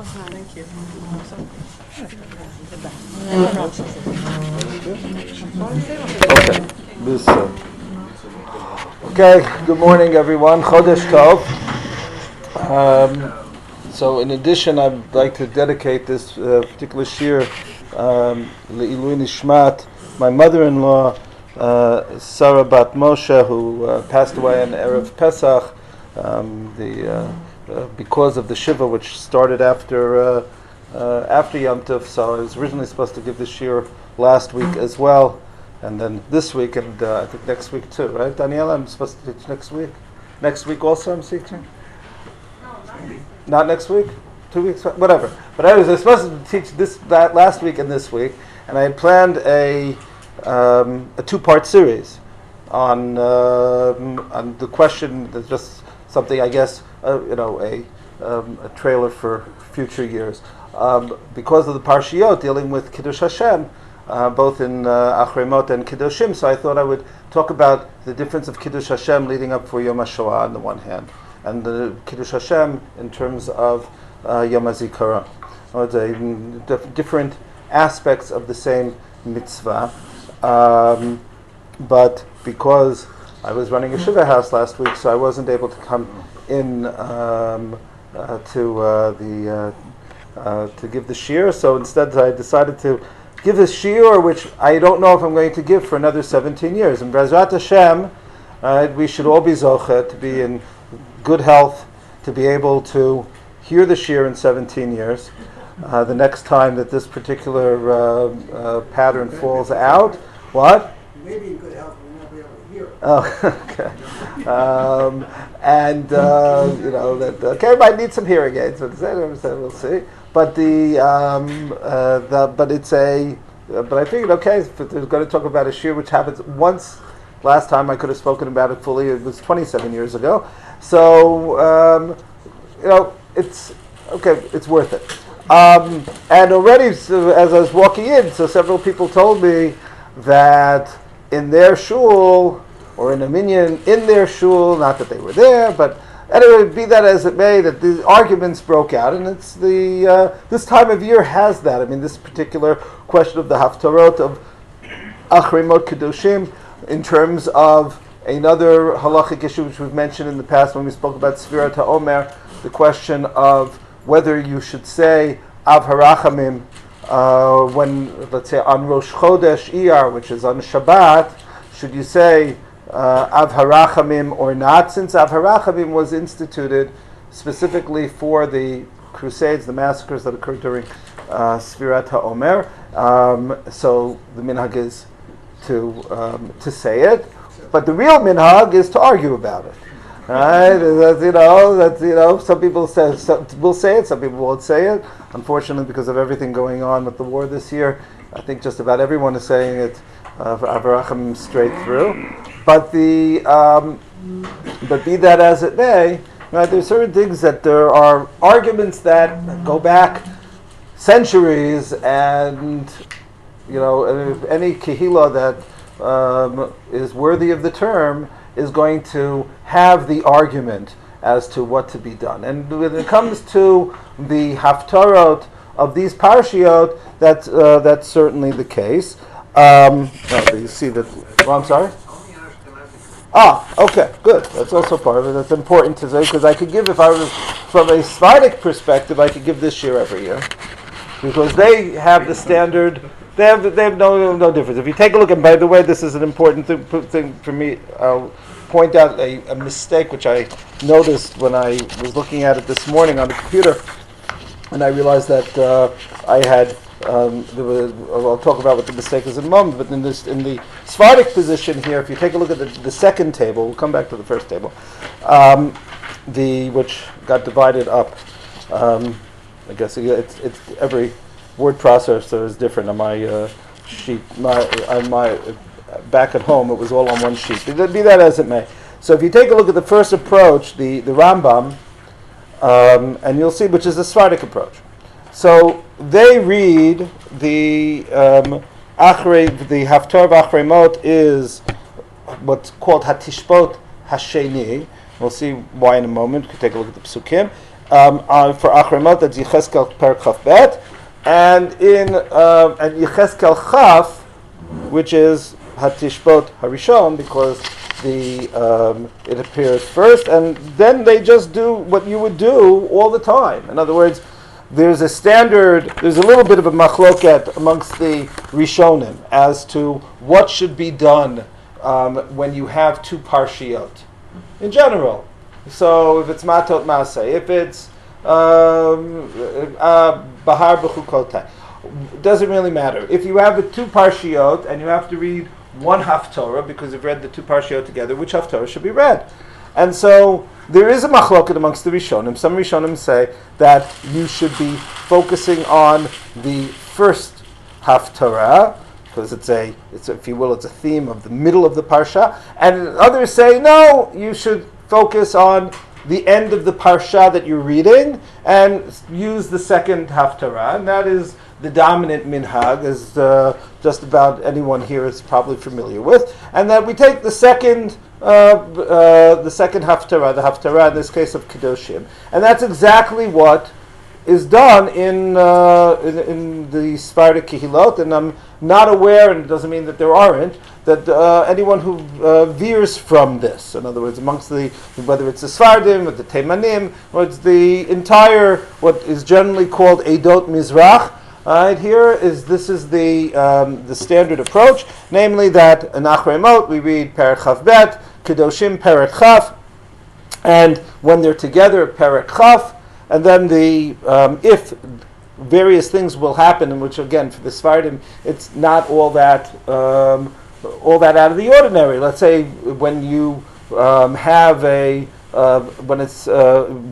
Thank you. Okay, good morning everyone. Chodesh Tov. So in addition, I'd like to dedicate this particular shir Le'ilui Nishmat, my mother-in-law, Sarah Bat Moshe, who passed away on Erev Pesach, because of the Shiva, which started after Yom Tov. So I was originally supposed to give the shir last week as well, and then this week, and I think next week too, right, Daniela? I'm supposed to teach next week. Next week also I'm teaching? Not next week? 2 weeks? Whatever. But anyways, I was supposed to teach that last week and this week, and I had planned a two-part series on the question. That's just something, I guess, a trailer for future years. Because of the Parshiyot dealing with Kiddush Hashem, both in Achrei and Kiddushim, so I thought I would talk about the difference of Kiddush Hashem leading up for Yom HaShoah on the one hand, and the Kiddush Hashem in terms of Yom HaZikaron. Different aspects of the same mitzvah, but because I was running a Shiva house last week, so I wasn't able to come in to give the shir. So instead, I decided to give a shir, which I don't know if I'm going to give for another 17 years. And B'ezrat Hashem, we should all be zocheh to be in good health, to be able to hear the shir in 17 years. The next time that this particular pattern falls out, what? Maybe in good health, we'll not be able to hear it. Oh, okay. Okay, I might need some hearing aids. We'll see. But but I figured, okay, if they're going to talk about a shir which happens once. Last time I could have spoken about it fully. It was 27 years ago. So it's okay. It's worth it. And already, so as I was walking in, so several people told me that in their shul, or in a minyan in their shul, not that they were there, but anyway, be that as it may, that the arguments broke out, and it's this time of year has that. I mean, this particular question of the Haftarot of Achrei Kiddushim, in terms of another halachic issue which we've mentioned in the past when we spoke about Sfirat HaOmer, the question of whether you should say Av HaRachamim when, let's say, on Rosh Chodesh Iyar, which is on Shabbat, should you say Av HaRachamim or not, since Av HaRachamim was instituted specifically for the Crusades, the massacres that occurred during Sfirat HaOmer. So the minhag is to say it, but the real minhag is to argue about it. Right? Some people will say it, some people won't say it. Unfortunately, because of everything going on with the war this year, I think just about everyone is saying it for Avraham straight through. But but be that as it may, right? There's certain things that there are arguments that go back centuries, and any kehillah that is worthy of the term is going to have the argument as to what to be done. And when it comes to the haftarot of these parashiyot, that's certainly the case. You see that. Well, I'm sorry. Okay, good. That's also part of it. That's important to say, because I could give, if I was from a Sephardic perspective, I could give this year every year, because they have the standard. They have no difference. If you take a look, and by the way, this is an important thing for me. I'll point out a mistake which I noticed when I was looking at it this morning on the computer, and I realized that I had. I'll talk about what the mistake is in a moment. But in the Sephardic position here, if you take a look at the second table, we'll come back to the first table, which got divided up. I guess it's every word processor is different. On my sheet, on my back at home, it was all on one sheet. Be that as it may. So if you take a look at the first approach, the Rambam, and you'll see which is the Sephardic approach. So they read the Haftar of Achrei Mot is what's called Hatishbot Hasheni. We'll see why in a moment. We can take a look at the Psukim. for Achremot, that's Yecheskel Perek Chaf Bet, and in and Yecheskel Chaf, which is Hatishbot Harishon, because it appears first, and then they just do what you would do all the time. In other words, there's a little bit of a machloket amongst the Rishonim as to what should be done when you have two parshiot in general. So if it's matot maseh, if it's bahar b'chukotai, doesn't really matter. If you have the two parshiot and you have to read one haftarah because you've read the two parshiot together, which haftarah should be read? And so there is a machloket amongst the Rishonim. Some Rishonim say that you should be focusing on the first haftarah because it's if you will, it's a theme of the middle of the parsha. And others say no, you should focus on the end of the parsha that you're reading and use the second haftarah, and that is the dominant minhag, as just about anyone here is probably familiar with, and that we take the second haftarah, the haftarah in this case of Kedoshim, and that's exactly what is done in the Sephardic Kehilot, and I'm not aware, and it doesn't mean that there aren't, that anyone who veers from this, in other words, amongst whether it's the Sephardim or the Teimanim, or it's the entire, what is generally called Eidot Mizrach, this is the standard approach, namely that in Achremot we read Perek Chaf Bet, Kedoshim Perek Chaf, and when they're together, Perek Chaf, and then if various things will happen, in which again for the Sephardim it's not all that out of the ordinary. Let's say when you have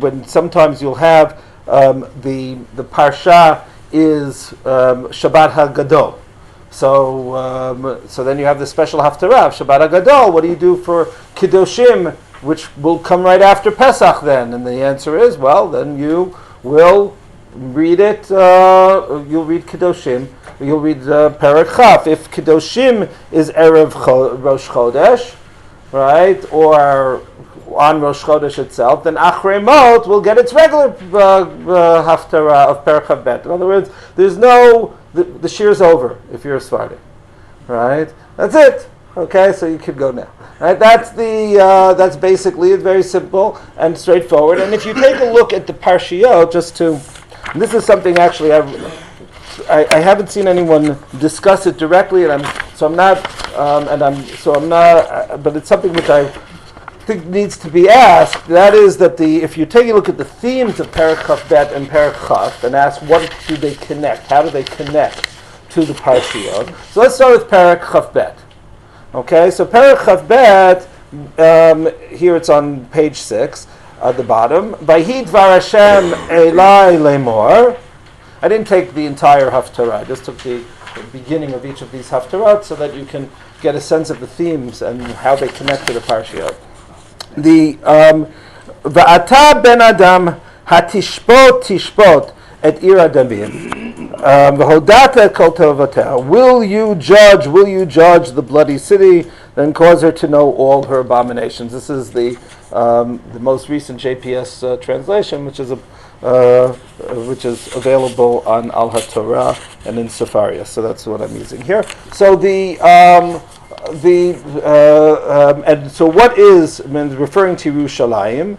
when sometimes you'll have the parsha is Shabbat HaGadol. So then you have the special haftarah of Shabbat HaGadol. What do you do for Kedoshim, which will come right after Pesach then? And the answer is, well, then you will read it, you'll read Kedoshim, you'll read Perek Chaf. If Kedoshim is Erev Rosh Chodesh, right, or on Rosh Chodesh itself, then Achremot will get its regular haftarah of Perek Chaf Bet. In other words, there's the shir's over if you're a Sephardi, right? That's it. Okay, so you could go now. Right? That's basically it. Very simple and straightforward. And if you take a look at the parshiot, this is something actually I haven't seen anyone discuss it directly, but it's something which I think needs to be asked. That is that if you take a look at the themes of Perek Chaf Bet and Perek Chaf and ask what do they connect, how do they connect to the parshiot? So let's start with Perek Chaf Bet. Okay, so Perek Chaf Bet, here it's on page 6 at the bottom. Vayhi dvar Hashem elai lemor. I didn't take the entire haftarah. I just took the beginning of each of these haftarot so that you can get a sense of the themes and how they connect to the parshiot. Va'ata ben adam hatishpot tishpot et ir adamim v'hodata kol tovotah. Will you judge the bloody city, then cause her to know all her abominations? This is the most recent JPS translation, which is available on Al HaTorah and in Sefaria. So that's what I'm using here. So and so what is referring to Yerushalayim?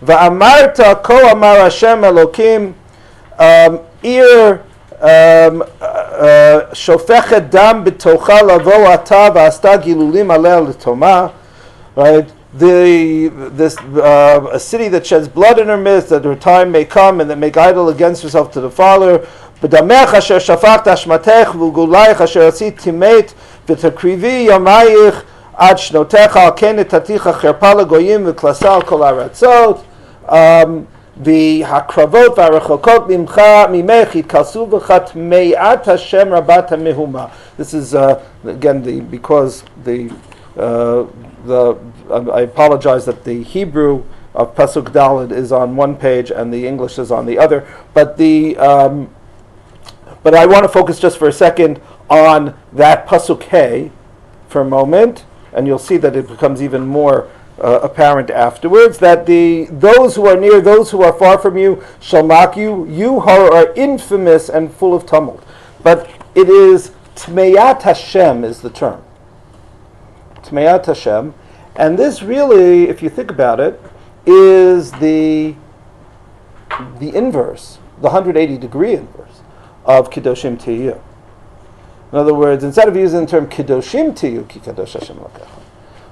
Va'amarta ko amar Hashem Elokim ir shofechet dam b'tocha lavo ata v'asta gilulim aleh l'toma. Right, a city that sheds blood in her midst, that her time may come and that make idol against herself to the Father. B'damech asher shafach tashmatech v'gulayich asher asit timet v'takrivi yamayich ad shnotecha al ken etaticha cherpa l'goyim v'klasa al kol haratzot. V'hakravot v'arachokot mimech yitkalsu v'chat me'at Hashem rabat ha'mehuma. This is again because I apologize that the Hebrew of Pasuk Daled is on one page and the English is on the other. But but I want to focus just for a second on that Pasuk Hey for a moment, and you'll see that it becomes even more apparent afterwards, that those who are near, those who are far from you, shall mock you. You are infamous and full of tumult. But it is Tmeyat Hashem is the term. Tmeyat Hashem. And this really, if you think about it, is the inverse, the 180-degree inverse of Kedoshim Tiyu. In other words, instead of using the term Kedoshim Tiyu, Ki Kadosh Hashem Lakecha,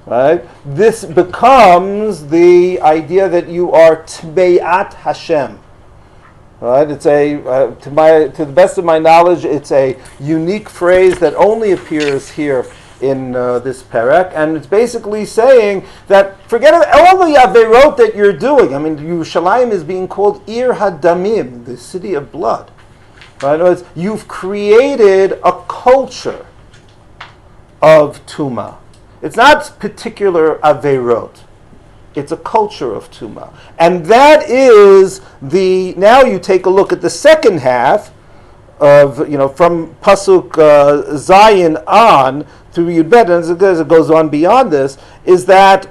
right? This becomes the idea that you are Tmeyat Hashem. Right? It's to the best of my knowledge, it's a unique phrase that only appears here in this parak, and it's basically saying that forget all the averot that you're doing. I mean, Yerushalayim is being called Ir Hadamim, the city of blood. Right? In other words, you've created a culture of Tuma. It's not particular averot. It's a culture of Tuma. And that is now you take a look at the second half of, from Pasuk Zayin on through Yud Bet, and as it goes on beyond this, is that,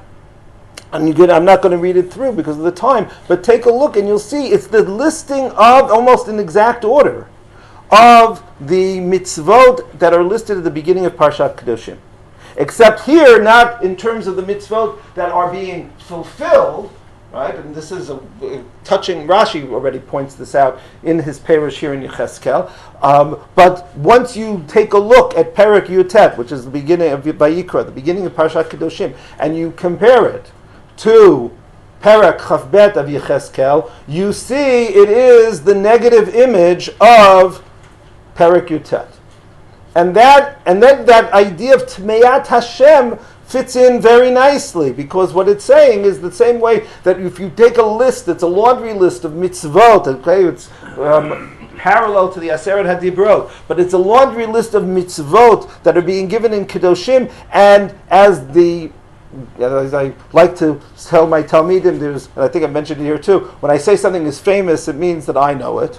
and I'm not going to read it through because of the time, but take a look and you'll see it's the listing of, almost in exact order, of the mitzvot that are listed at the beginning of Parshat Kedoshim. Except here, not in terms of the mitzvot that are being fulfilled, right? And this is touching, Rashi already points this out in his Perush here in Yecheskel. But once you take a look at Perek Yutet, which is the beginning of Vayikra, the beginning of Parshat Kedoshim, and you compare it to Perek Chavbet of Yecheskel, you see it is the negative image of Perek Yutet. And then that idea of Tmeyat Hashem fits in very nicely, because what it's saying is the same way that if you take a list, it's a laundry list of mitzvot, okay, it's parallel to the Aseret HaDibrot, but it's a laundry list of mitzvot that are being given in Kedoshim, and as I like to tell my Talmidim, and I think I mentioned it here too, when I say something is famous, it means that I know it.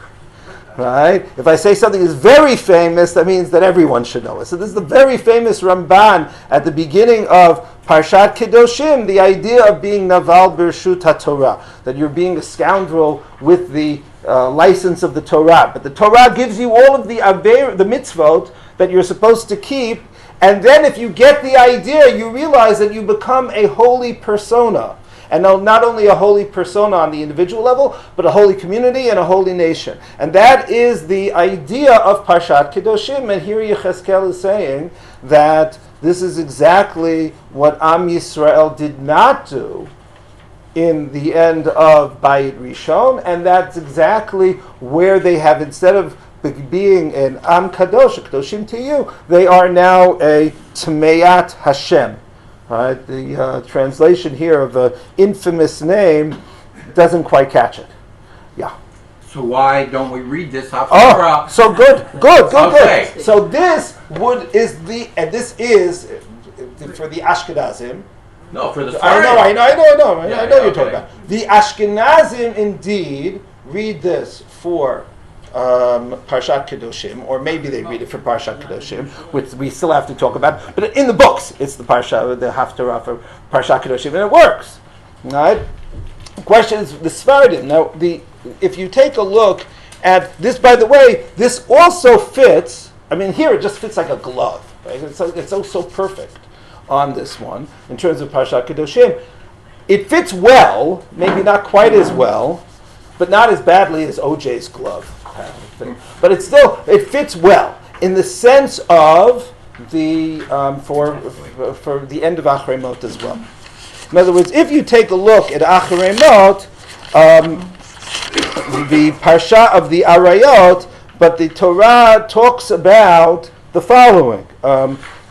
Right? If I say something is very famous, that means that everyone should know it. So this is the very famous Ramban at the beginning of Parshat Kedoshim, the idea of being Naval Birshut HaTorah, that you're being a scoundrel with the license of the Torah. But the Torah gives you all of the mitzvot that you're supposed to keep, and then if you get the idea, you realize that you become a holy persona. And not only a holy persona on the individual level, but a holy community and a holy nation. And that is the idea of Parshat Kedoshim. And here Yecheskel is saying that this is exactly what Am Yisrael did not do in the end of Bayit Rishon. And that's exactly where they have, instead of being an Am Kadosh, Kedoshim Tiyu, they are now a Tmeyat Hashem. Right, the translation here of the infamous name doesn't quite catch it. Yeah. So why don't we read this Haftarot? Oh, so good. Okay. So this is for the Ashkenazim. No, for the I know you're talking okay. about. The Ashkenazim indeed read this for Parshat Kedoshim, or maybe they read it for Parshat Kedoshim, which we still have to talk about. But in the books, it's the Haftarah for Parshat Kedoshim, and it works. Right? The question is the Sfardim. Now, if you take a look at this, by the way, this also fits. I mean, here it just fits like a glove. Right? It's so perfect on this one in terms of Parshat Kedoshim. It fits well, maybe not quite as well, but not as badly as OJ's glove. But it fits well in the sense of the for the end of Achrei Mot as well. In other words, if you take a look at Achrei Mot, the parsha of the Arayot, but the Torah talks about the following.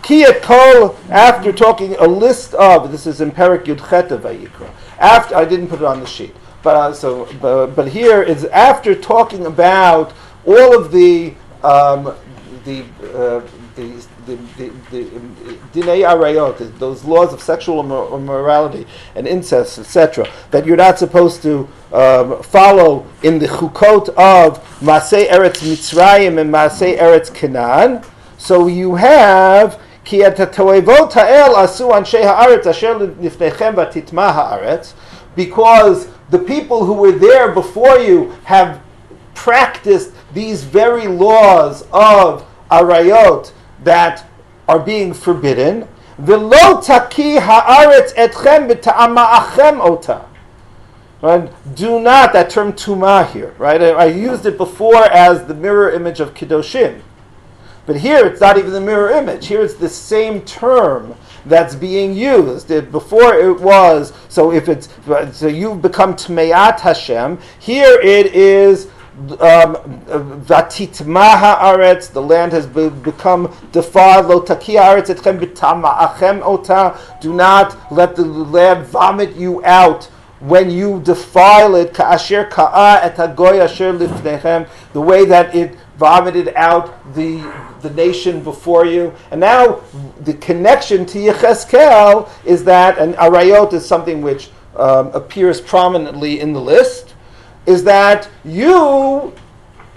Ki Kol, after talking a list of, this is in Perek Yudchet of Vayikra. After, I didn't put it on the sheet. But here is after talking about all of the dinei arayot, those laws of sexual immorality and incest, etc., that you're not supposed to follow in the chukot of Masei Eretz Mitzrayim and Masei Eretz Canaan. So you have Ki et hatoevot ha'el asu anshei ha'aretz asher lifnechem v'titma ha'aretz, because the people who were there before you have practiced these very laws of arayot that are being forbidden. V'lo taki ha'aretz etchem b'ta'ama'achem ota. Right? Do not, that term tumah here, right? I used it before as the mirror image of Kedoshim. But here it's not even the mirror image. Here it's the same term that's being used. Before it was, so you've become Tmeat Hashem. Here it is Vatitma ha'aretz, the land has become defiled. Lo taki ha'aretz etchem b'tama'achem ota. Do not let the land vomit you out when you defile it. Ka'asher ka'a et hagoy asher lifnechem, the way that it vomited out the nation before you. And now the connection to Yechezkel is that, and Arayot is something which appears prominently in the list, is that you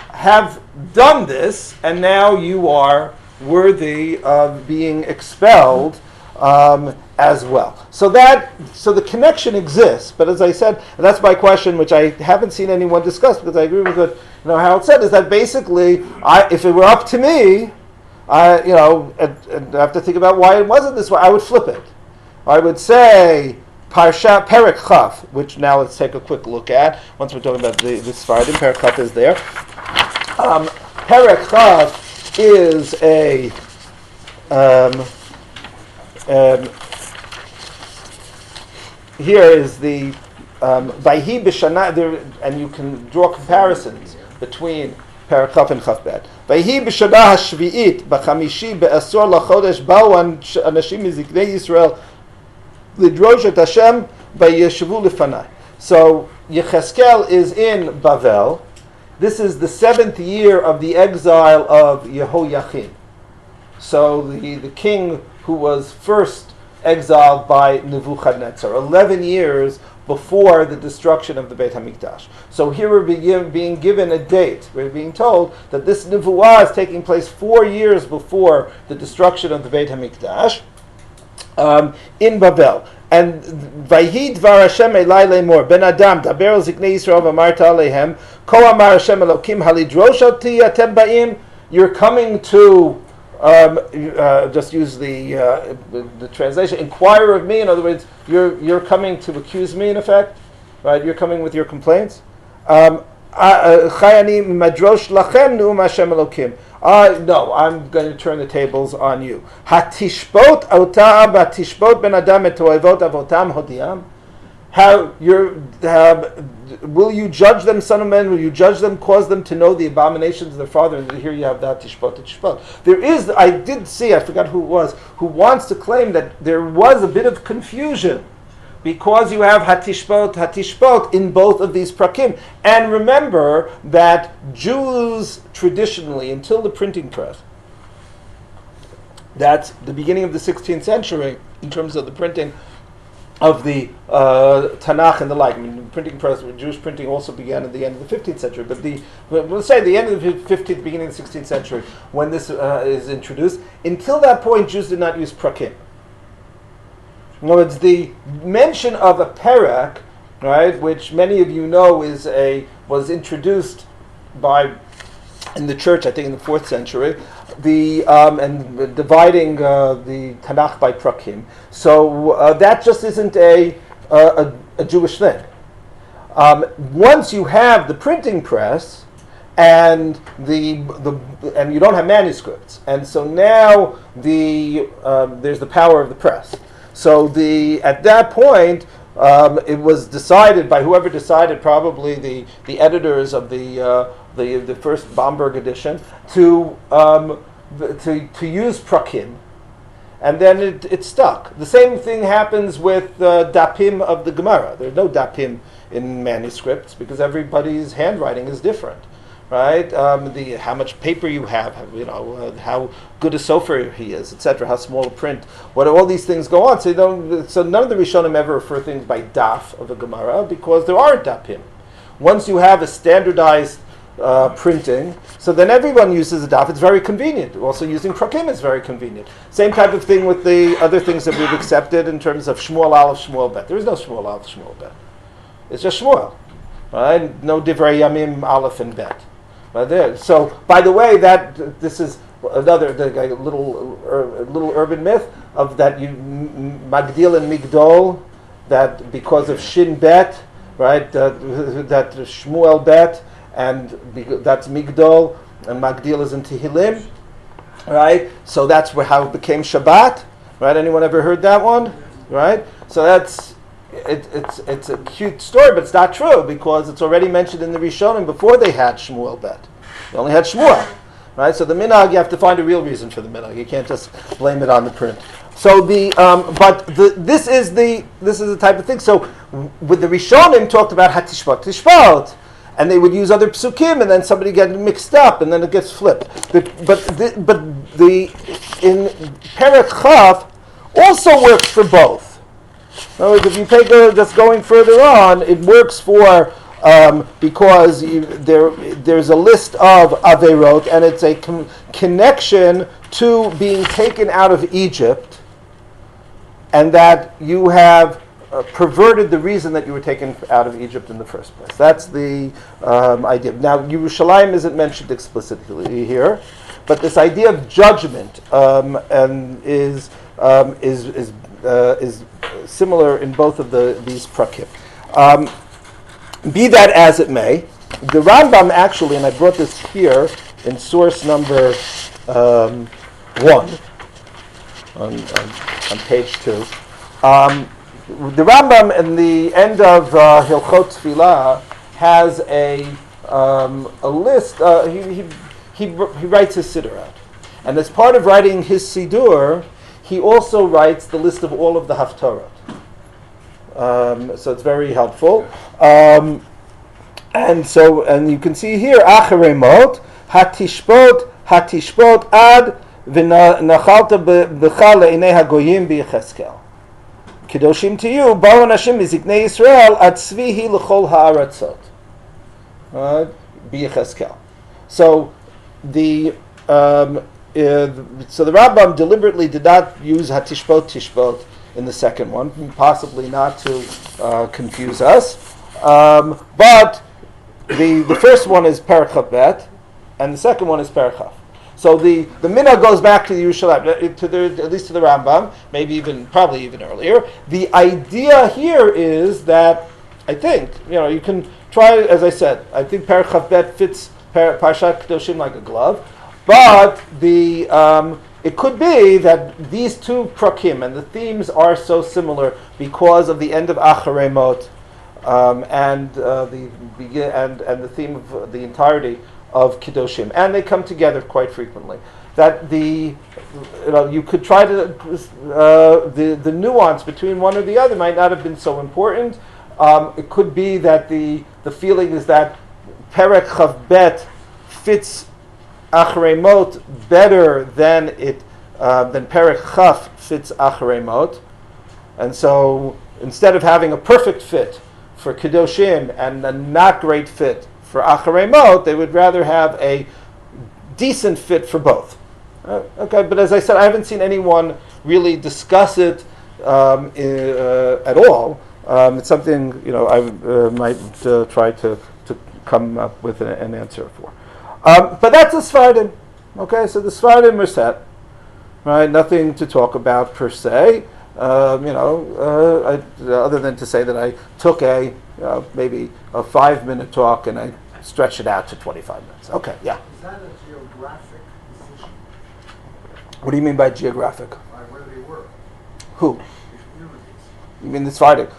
have done this, and now you are worthy of being expelled as well. So the connection exists. But as I said, and that's my question, which I haven't seen anyone discuss, because I agree with what how it said, is that basically, if it were up to me, I have to think about why it wasn't this way. I would flip it. I would say Parsha Perek Chaf, which now let's take a quick look at. Once we're talking about the Sfardim, Perek Chaf is there. Perek Chaf is a here is the Vayhi b'shana, and you can draw comparisons between Perek Chaf and Chaf Bet. Vayhi b'shana hashvi'it b'chamishi be'asor lachodesh ba'u anashim miziknei Yisrael lidrosh et Hashem vayeshavu lefanai. So Yechezkel is in Bavel. This is the 7th year of the exile of Yehoiachin. So the king who was first exiled by Nebuchadnezzar, 11 years before the destruction of the Beit HaMikdash. So here we're being given a date. We're being told that this Nevuah is taking place 4 years before the destruction of the Beit HaMikdash in Babel. And Vayhi dvar Hashem elai lemor Ben Adam daber al ziknei Yisrael v'amarta aleihem ko amar Hashem Elokim halidrosh oti atem ba'im. You're coming to just use the translation. Inquire of me. In other words, you're coming to accuse me. In effect, right? You're coming with your complaints. Chayani madrosh lachem nu'um Hashem Elokim. No, I'm going to turn the tables on you. Hatishbot ota batishbot ben adam et toevot avotam hodiam. How will you judge them, son of man? Will you judge them, cause them to know the abominations of their father? And here you have that tishbot. There is, I did see, I forgot who it was, who wants to claim that there was a bit of confusion because you have hatishbot in both of these prakim. And remember that Jews traditionally, until the printing press, that's the beginning of the 16th century in terms of the printing of the Tanakh and the like. I mean, the printing press, Jewish printing also began at the end of the 15th century, but we'll say the end of the 15th, beginning of the 16th century, when this is introduced. Until that point, Jews did not use prakim. In other words, the mention of a perek, right, which many of you know was introduced in the church, I think in the 4th century, and dividing the Tanakh by prakim. So that just isn't a Jewish thing. Once you have the printing press and and you don't have manuscripts, and so now there's the power of the press. So at that point, it was decided by whoever decided, probably the editors of the first Bamberg edition, to use prakim, and then it stuck. The same thing happens with dapim of the Gemara. There are no dapim in manuscripts because everybody's handwriting is different, right? How much paper you have, how good a sofer he is, etc. How small a print. What all these things go on. So none of the Rishonim ever refer things by daf of a Gemara because there aren't dapim. Once you have a standardized printing. So then everyone uses a daf. It's very convenient. Also using prakim is very convenient. Same type of thing with the other things that we've accepted in terms of Shmuel Aleph, Shmuel Bet. There is no Shmuel Aleph, Shmuel Bet. It's just Shmuel. Right? No Divrei Yamim Aleph and Bet. Right there. So, by the way, this is another little urban myth of that Magdil and Migdol, that because of Shin Bet, right, that Shmuel Bet, and that's Migdol, and Magdil is in Tehillim, right? So that's how it became Shabbat, right? Anyone ever heard that one, right? So that's it's a cute story, but it's not true because it's already mentioned in the Rishonim before they had Shmuel Bet. They only had Shmuel, right? So the minhag, you have to find a real reason for the minhag. You can't just blame it on the print. So this is the type of thing. So with the Rishonim talked about Hatishpat Tishpat. And they would use other psukim, and then somebody gets mixed up, and then it gets flipped. But in Perek Chaf also works for both. In other words, if you take just going further on, it works for because there's a list of averot, and it's a connection to being taken out of Egypt, and that you have perverted the reason that you were taken out of Egypt in the first place. That's the idea. Now, Yerushalayim isn't mentioned explicitly here, but this idea of judgment is similar in both of these prakim. Be that as it may, the Rambam actually, and I brought this here in source number 1 on page 2. The Rambam in the end of Hilchot Tefillah has a list. He writes his siddur out, and as part of writing his siddur, he also writes the list of all of the Haftarot. So it's very helpful. And you can see here Acharei Mot Hatishpot ad v'nachalta b'cha le'inei hagoyim b'Yecheskel. Kedoshim to you, Baruch Hashem miziknei Yisrael at tzvihi l'chol ha'aratzot. B'Yecheskel. So the Rambam deliberately did not use Hatishpot in the second one, possibly not to confuse us. But the first one is Perek Chaf Bet, and the second one is Perek Chaf. So the minhag goes back to the Yerushalayim, at least to the Rambam, probably even earlier. The idea here is that I think you can try. As I said, I think Perek Chaf Bet fits Parshat Kedoshim like a glove, but it could be that these two prakim and the themes are so similar because of the end of Acharei Mot and the theme of the entirety of Kedoshim, and they come together quite frequently. That you could try to the nuance between one or the other might not have been so important. It could be that the feeling is that Perek Chaf Bet fits Acharei Mot better than Perek Chaf fits Acharei Mot, and so instead of having a perfect fit for Kedoshim and a not great fit for Acharei Mot, they would rather have a decent fit for both. Okay, but as I said, I haven't seen anyone really discuss it at all. It's something I might try to come up with an answer for. But that's the Sfardim. Okay, so the Sfardim are set. Right, nothing to talk about per se. Other than to say that I took maybe a 5-minute talk and I stretched it out to 25 minutes. Okay, yeah. Is that a geographic decision? What do you mean by geographic? By where they were? Who? The communities. You mean the Sfardim?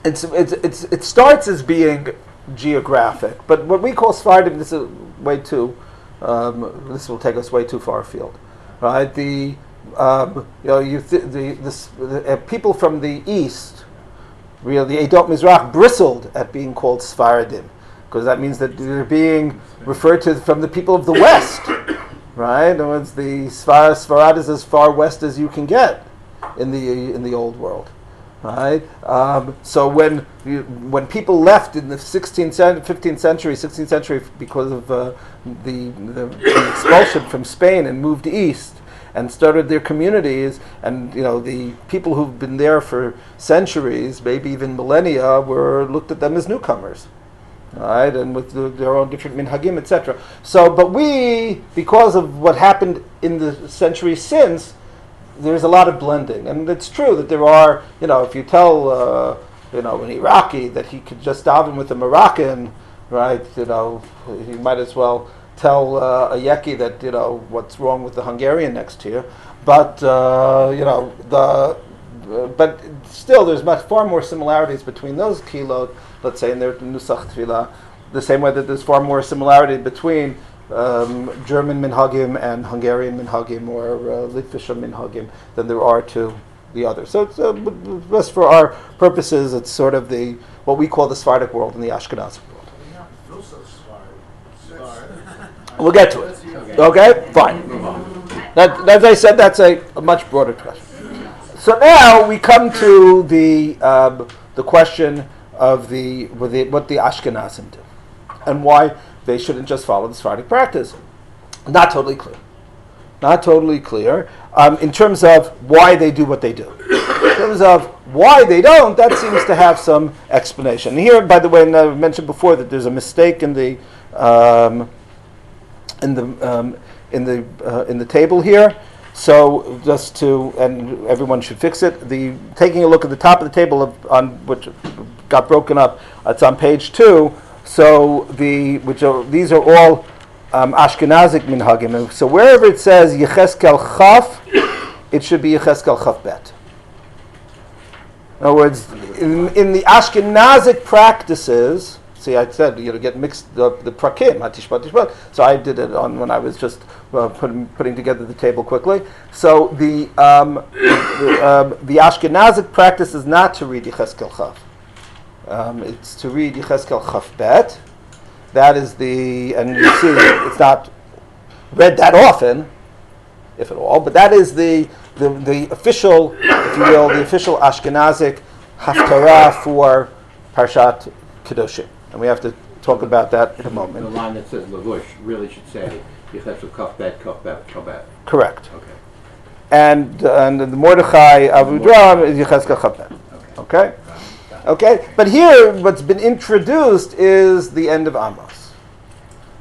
It starts as being geographic, but what we call Sfardim, this is way too. This will take us way too far afield, right? The people from the east, really, the Edot Mizrach, bristled at being called Sfaradim, because that means that they're being referred to from the people of the west, right? In other words, the Sfarad is as far west as you can get in the old world, Right. So when people left in the 15th century, 16th century, because of the expulsion from Spain and moved east and started their communities, and the people who've been there for centuries, maybe even millennia, were looked at them as newcomers. Right, and with their own different minhagim, etc. So, but we, because of what happened in the centuries since, there's a lot of blending, and it's true that there are. If you tell an Iraqi that he could just daven with a Moroccan, right? He might as well tell a Yeki that what's wrong with the Hungarian next to you. But but still, there's far more similarities between those kilot. Let's say in their nusach tefillah, the same way that there's far more similarity between German minhagim and Hungarian minhagim or Litvish minhagim than there are to the others. So it's just for our purposes, it's sort of what we call the Sephardic world and the Ashkenazic world. We'll get to it. Okay, fine. As I said, that's a much broader question. So now we come to the question of what the Ashkenazim do and why they shouldn't just follow the Sephardic practice. Not totally clear. In terms of why they do what they do. In terms of why they don't, that seems to have some explanation. And here, by the way, and I mentioned before that there's a mistake in the table here. So and everyone should fix it. Taking a look at the top of the table on which got broken up, it's on page 2. So these are all Ashkenazic minhagim. So wherever it says Yecheskel Chaf, it should be Yecheskel Chaf Bet. In other words, in the Ashkenazic practices, see, I said get mixed up the prakim, hatishbat. So I did it when I was just putting together the table quickly. So the Ashkenazic practice is not to read Yecheskel Chaf. It's to read Yecheskel Chaf Bet. That is and you see it's not read that often, if at all, but that is the official, if you will, the official Ashkenazic Haftarah for Parshat Kedoshim. And we have to talk about that in a moment. The line that says Lavush really should say Yecheskel Kaf Bet, Kaf Bet, Kaf Bet. Correct. Okay. And the Mordechai Avudram is Yecheskel Chaf Bet. Okay? Okay? But here, what's been introduced is the end of Amos.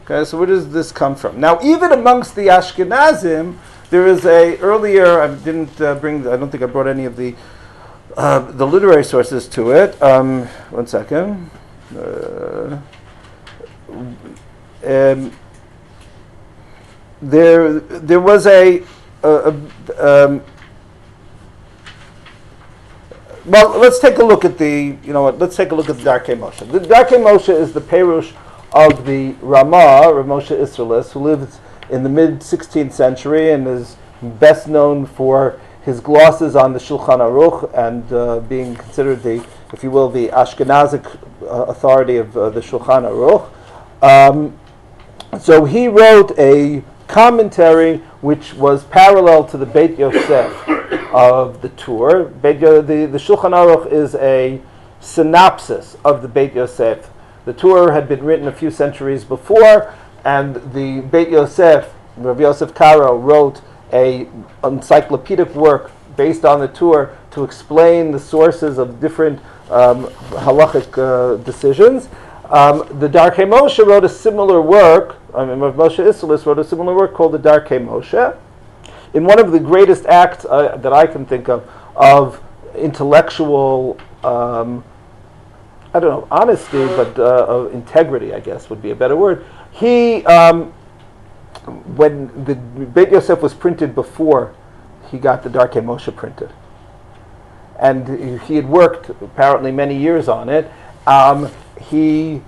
Okay, so where does this come from? Now, even amongst the Ashkenazim, there is earlier, I didn't bring, I don't think I brought any of the literary sources to it. One second. There was well, let's take a look at let's take a look at the Darkei Moshe. The Darkei Moshe is the Perush of the Ramah, Rav Moshe Isserles, who lived in the mid-16th century and is best known for his glosses on the Shulchan Aruch and being considered if you will, the Ashkenazic authority of the Shulchan Aruch. So he wrote a commentary which was parallel to the Beit Yosef of the Tur. The Shulchan Aruch is a synopsis of the Beit Yosef. The Tur had been written a few centuries before, and the Beit Yosef, Rabbi Yosef Karo, wrote a encyclopedic work based on the Tur to explain the sources of different halachic decisions. The Darkei Moshe wrote a similar work. Rav Moshe Isserles wrote a similar work called the Darkei Moshe. In one of the greatest acts that I can think of intellectual, honesty, but of integrity, I guess would be a better word. He, when the Beit Yosef was printed before he got the Darkei Moshe printed, and he had worked apparently many years on it, he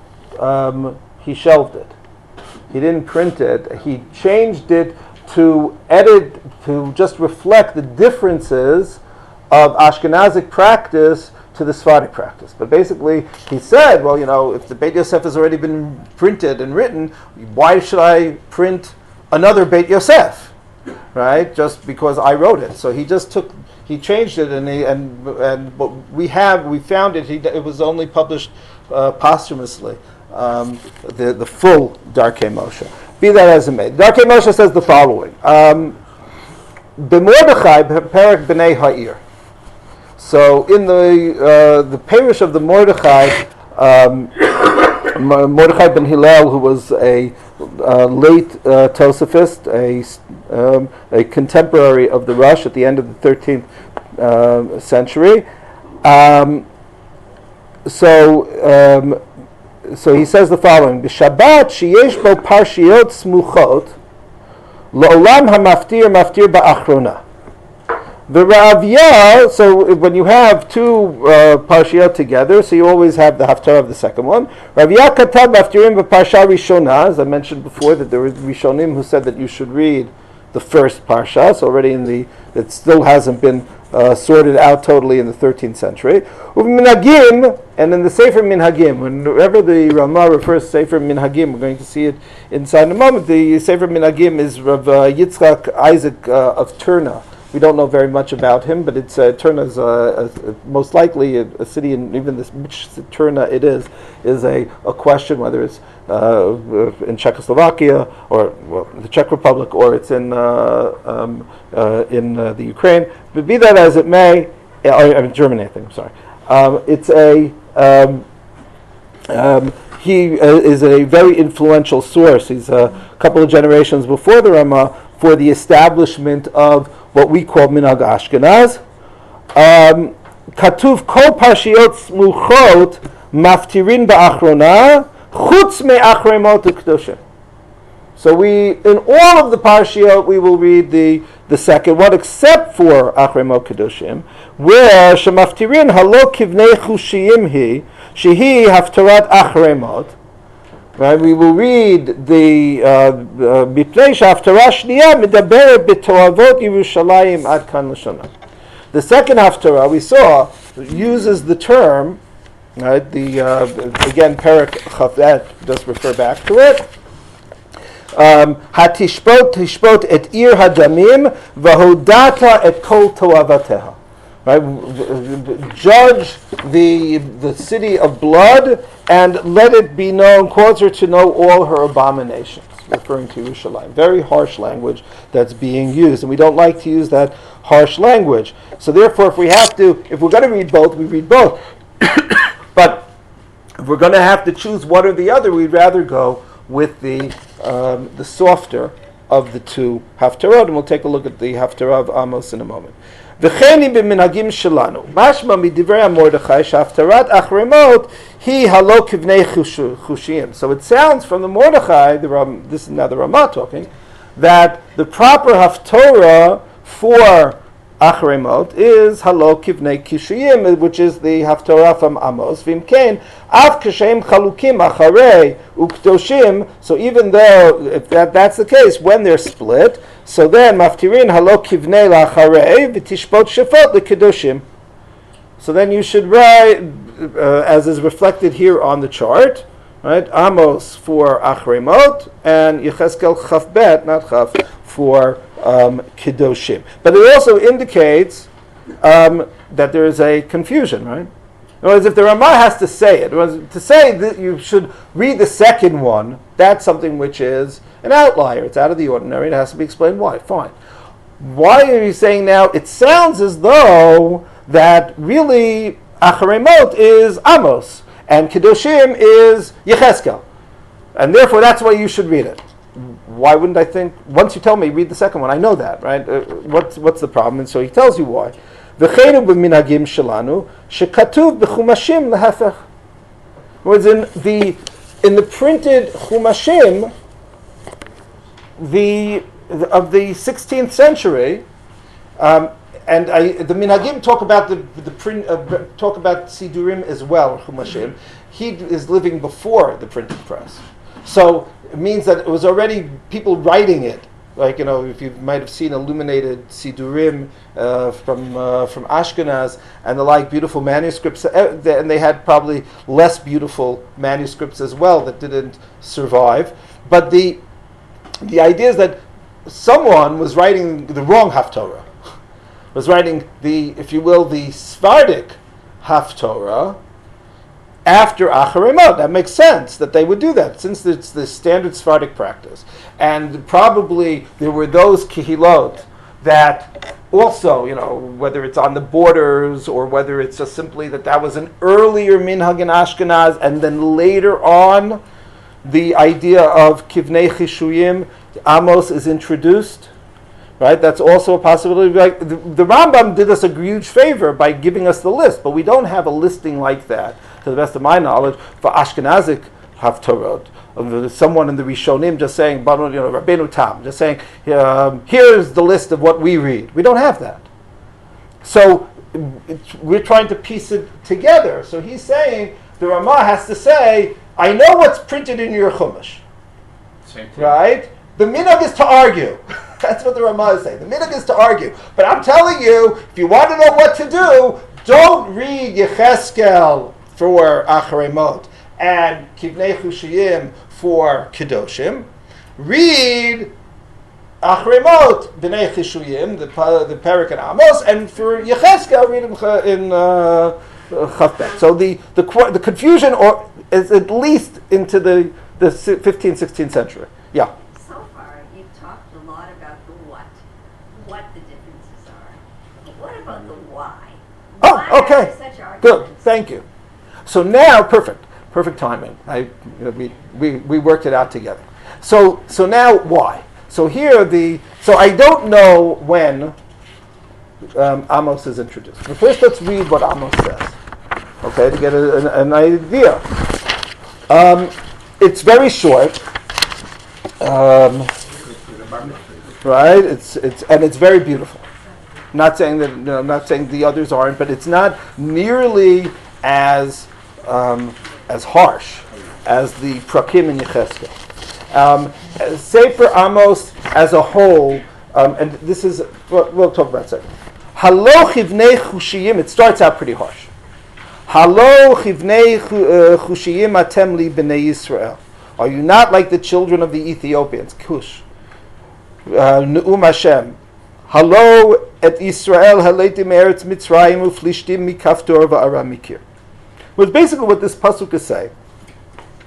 shelved it. He didn't print it. He changed it to just reflect the differences of Ashkenazic practice to the Sephardic practice. But basically, he said, well, if the Beit Yosef has already been printed and written, why should I print another Beit Yosef? right? Just because I wrote it. So he changed it, but we found it. It was only published posthumously. The full Darkei Moshe. Be that as it may, Darkei Moshe says the following: B'Mordechai Perek B'nei Ha'ir. So in the parish of the Mordechai, Mordechai ben Hillel, who was a late Tosafist, a contemporary of the Rush at the end of the 13th century. So he says the following: B'Shabbat sheyesh bo parshiot smuchot la'olam hamaftir maftir ba'achrona. The Ravya, so when you have two parshiot together, so you always have the haftarah of the second one. Ravya katab maftirim b'parsha rishona, as I mentioned before, that there were Rishonim who said that you should read the first parsha. So already it still hasn't been sorted out totally in the 13th century. Minhagim, and in the Sefer Minhagim, whenever the Ramah refers to Sefer Minhagim, we're going to see it inside in a moment. The Sefer Minhagim is Rav Yitzchak Isaac of Turna. We don't know very much about him, but it's Turna is most likely a city, and even which Turna it is a question whether it's in Czechoslovakia or the Czech Republic, or it's in the Ukraine. But be that as it may, or Germany, I think. I'm sorry. He is a very influential source. He's a couple of generations before the Ramah for the establishment of what we call Minhag Ashkenaz. Katuv kol parshiot smuchot maftirin ba'achrona chutz me'achremot u'kedoshim. So in all of the parshiot, we will read the second one, except for achremot kedoshim, where shemaftirin halo kivnei chushiyim hi shehi haftarat achremot. Right, we will read the Bipnei Haftarah Shniya Midaberet B'Toavot Yerushalayim Ad Kan L'Shana. The second Haftarah we saw uses the term, right? Again, Perek Chavet, just refer back to it. Hatishpot tishpot et ir hadamim v'hodata et kol toavateha. Right, judge the city of blood and let it be known, cause her to know all her abominations, referring to Yerushalayim. Very harsh language that's being used, and we don't like to use that harsh language. So therefore, if we're going to read both, we read both. But if we're going to have to choose one or the other, we'd rather go with the softer of the two haftarot, and we'll take a look at the haftarah of Amos in a moment. V'cheni b'minhagim shelanu. Mashma midivrei Mordechai shaftarat achremot hi halo kivnei chushiyim. So it sounds from the Mordechai, this is now the Ramah talking, that the proper haftorah for achremot is halo kivnei kishiyim, which is the haftorah from Amos. V'imkein av kashem chalukim acharei ukdoshim. So even though if that's the case, when they're split, so then maftirin halo kivnei lacharei v'tishpot shefot lekedoshim. So then you should write, as is reflected here on the chart, right? Amos for achremot and Yecheskel chaf bet, not chaf, for kedoshim. But it also indicates that there is a confusion, right? In other words, if the Ramah has to say it, to say that you should read the second one, that's something which is an outlier. It's out of the ordinary. It has to be explained why. Fine. Why are you saying now? It sounds as though that really achremot is Amos and kedoshim is Yecheskel, and therefore that's why you should read it. Why wouldn't I think? Once you tell me, read the second one. I know that, right? What's the problem? And so he tells you why. V'cheinu b'minhagim shelanu shekatuv b'chumashim lehefech. Was in the printed chumashim of the 16th century, and the minhagim talk about the print talk about sidurim as well, chumashim. He is living before the printing press, so it means that it was already people writing it. Like, if you might have seen illuminated sidurim from Ashkenaz and the like, beautiful manuscripts, and they had probably less beautiful manuscripts as well that didn't survive. But the idea is that someone was writing the wrong Haftarah, was writing the, if you will, the Sephardic Haftarah after Acharei Mot. That makes sense that they would do that, since it's the standard Sephardic practice. And probably there were those kihilot that also, whether it's on the borders or whether it's just simply that was an earlier minhag in Ashkenaz, and then later on the idea of kivnei chishuyim, Amos, is introduced. Right, that's also a possibility. Like the Rambam did us a huge favor by giving us the list, but we don't have a listing like that, to the best of my knowledge, for Ashkenazic Haftarot. Of someone in the Rishonim just saying, Rabbeinu Tam, just saying, here's the list of what we read. We don't have that. So we're trying to piece it together. So he's saying, the Ramah has to say, I know what's printed in your Chumash. Same thing. Right? The minhag is to argue. That's what the Ramah is saying. The minhag is to argue. But I'm telling you, if you want to know what to do, don't read Yecheskel for Acharei Mot and Kivnei Chushiyim for Kedoshim. Read Acharei Mot, B'nei Chishuyim, the Perek and Amos, and for Yecheskel, read in Chavbet. So the confusion is at least into the 15th, 16th century. Yeah. So far, you've talked a lot about the what the differences are. But what about the why? Oh, Why okay. are there such arguments? Good. Thank you. So now, perfect timing. We worked it out together. So now, why? So here so I don't know when Amos is introduced. But first, let's read what Amos says. Okay, to get an idea. It's very short. Right? It's very beautiful. Not saying that not saying the others aren't, but it's not nearly as harsh as the Prakim in Yecheskel. Sefer Amos as a whole, and this is we'll talk about it in a second. Halo chivnei chushiyim. It starts out pretty harsh. Halo chivnei chushiyim atem li b'nei Yisrael. Are you not like the children of the Ethiopians? Kush. Ne'um Hashem. Halo et Yisrael haletim eretz Mitzrayim uflishtim mikaftor va'aram mikir. But basically what this pasuk is saying,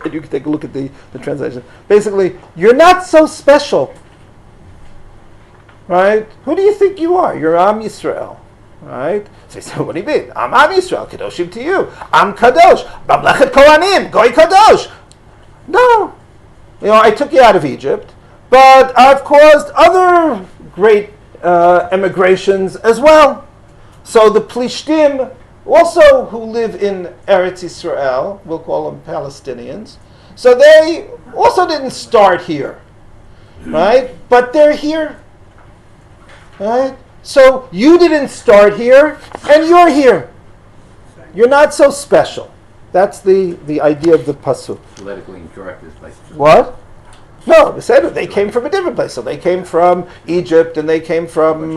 and you can take a look at the translation. Basically, you're not so special. Right? Who do you think you are? You're Am Yisrael. Right? So what do you mean? I'm Am Yisrael, Kadoshim to you. I'm Kadosh. Mamlechet Kohanim, Goy Kadosh. No. I took you out of Egypt, but I've caused other great emigrations as well. So the Plishtim, also who live in Eretz Yisrael, we'll call them Palestinians, so they also didn't start here, right? But they're here, right? So you didn't start here, and you're here. You're not so special. That's the idea of the pasuk. Politically incorrect is like What? No, they came from a different place. So they came from Egypt, and they came from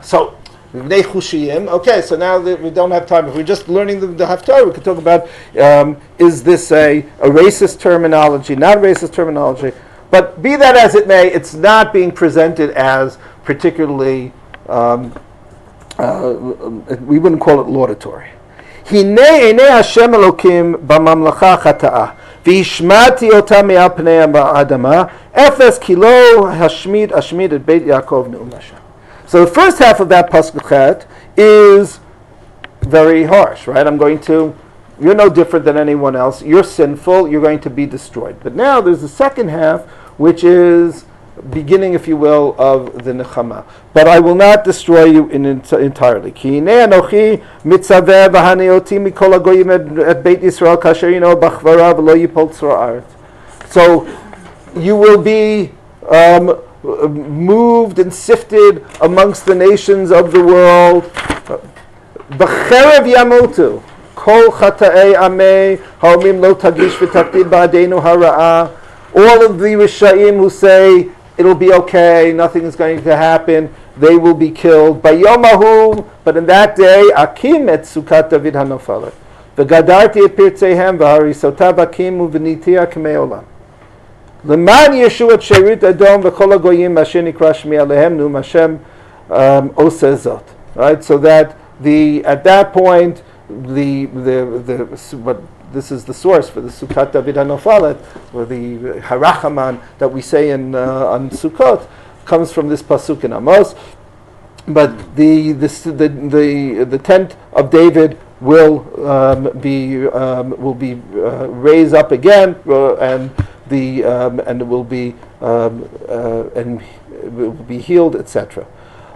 so Bnei Chushiyim. Okay, so now that we don't have time, if we're just learning the Haftarah, we could talk about is this a racist terminology, not racist terminology. But be that as it may, it's not being presented as particularly, we wouldn't call it laudatory. Hine enei Hashem Elokim b'mamlacha chata'ah v'ishmati ota me'al pnei ha'adama efes kilo hashmid et Beit Yaakov ne'um Hashem. So the first half of that pasuk chet is very harsh, right? You're no different than anyone else. You're sinful. You're going to be destroyed. But now there's the second half, which is beginning, if you will, of the nechama. But I will not destroy you entirely. Ki hinei anochi mitzaveh v'haneoti mikol hagoyim et Beit Yisrael kasher yino b'chvara v'lo yipol tzor haaretz. So you will be moved and sifted amongst the nations of the world. B'cherev yamotu kol chata'ei amei ha'omim lo tagish v'taktid ba'adenu hara'ah. All of the Rishayim who say it'll be okay, nothing is going to happen, they will be killed. Bayomahu, but in that day, Akim et Sukat David Hanofalet. V'gadarti et pirtzeihem v'harisota v'akimu v'nitia k'mei olam. L'man Yeshuat Sherit Adom v'chol hagoyim asher nikra shmi alehem nu Hashem oseh zot. Right, so that at that point what this is the source for the Sukkot David HaNofalet, or the Harachaman that we say on Sukkot, comes from this pasuk in Amos. But the tent of David will be raised up again, and it will be healed, etc.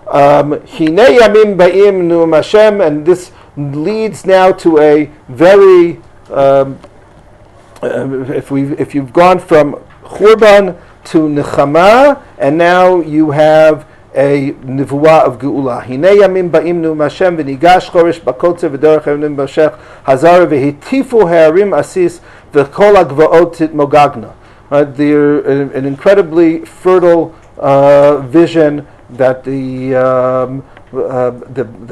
Hinei yamim ba'im nu'um Hashem, and this leads now to a very if you've gone from Churban to Nechama, and now you have a nivuah of Geula. Hinei yamim ba'im nu'um Hashem v'nigash choresh bakotze v'derech hayonim b'shech hazar v'hitifu ha'arim asis v'kol ha'gvaot titmogagna. They're an incredibly fertile vision that the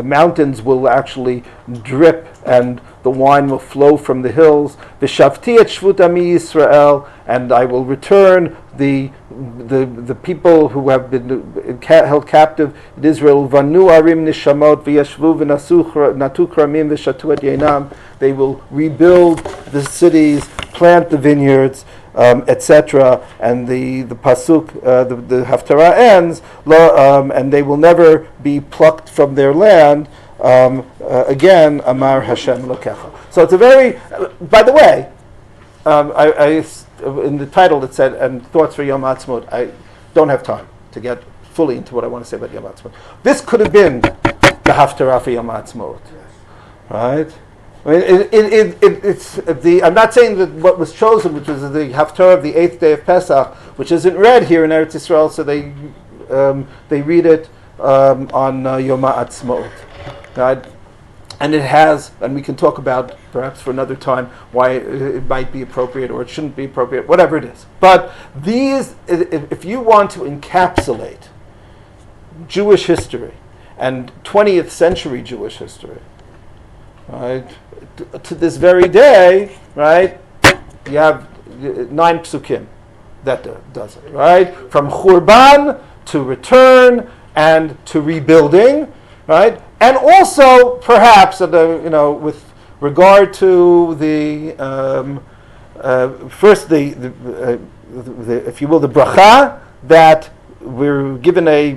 mountains will actually drip and the wine will flow from the hills. V'shavti et shvut ami Yisrael, and I will return the people who have been held captive in Israel. Vanu arim nishamot v'yashvu v'natu kramim v'shatu et yainam. They will rebuild the cities, plant the vineyards, etc. And the pasuk, the Haftarah ends, and they will never be plucked from their land again. Amar Hashem Lokecha. So it's a very. By the way, I in the title it said, and thoughts for Yom Haatzmaut. I don't have time to get fully into what I want to say about Yom Haatzmaut. This could have been the Haftarah for Yom Haatzmaut, right? I mean, it's the. I'm not saying that what was chosen, which was the Haftarah of the 8th day of Pesach, which isn't read here in Eretz Yisrael, so they read it on Yom Haatzmaut, right? And it has, and we can talk about perhaps for another time why it might be appropriate or it shouldn't be appropriate, whatever it is. But these, if you want to encapsulate Jewish history and 20th century Jewish history, right, to this very day, right, you have 9 psukim that does it, right? From Churban to return and to rebuilding, right? And also, perhaps, with regard to the first, the if you will, the bracha, that we're given a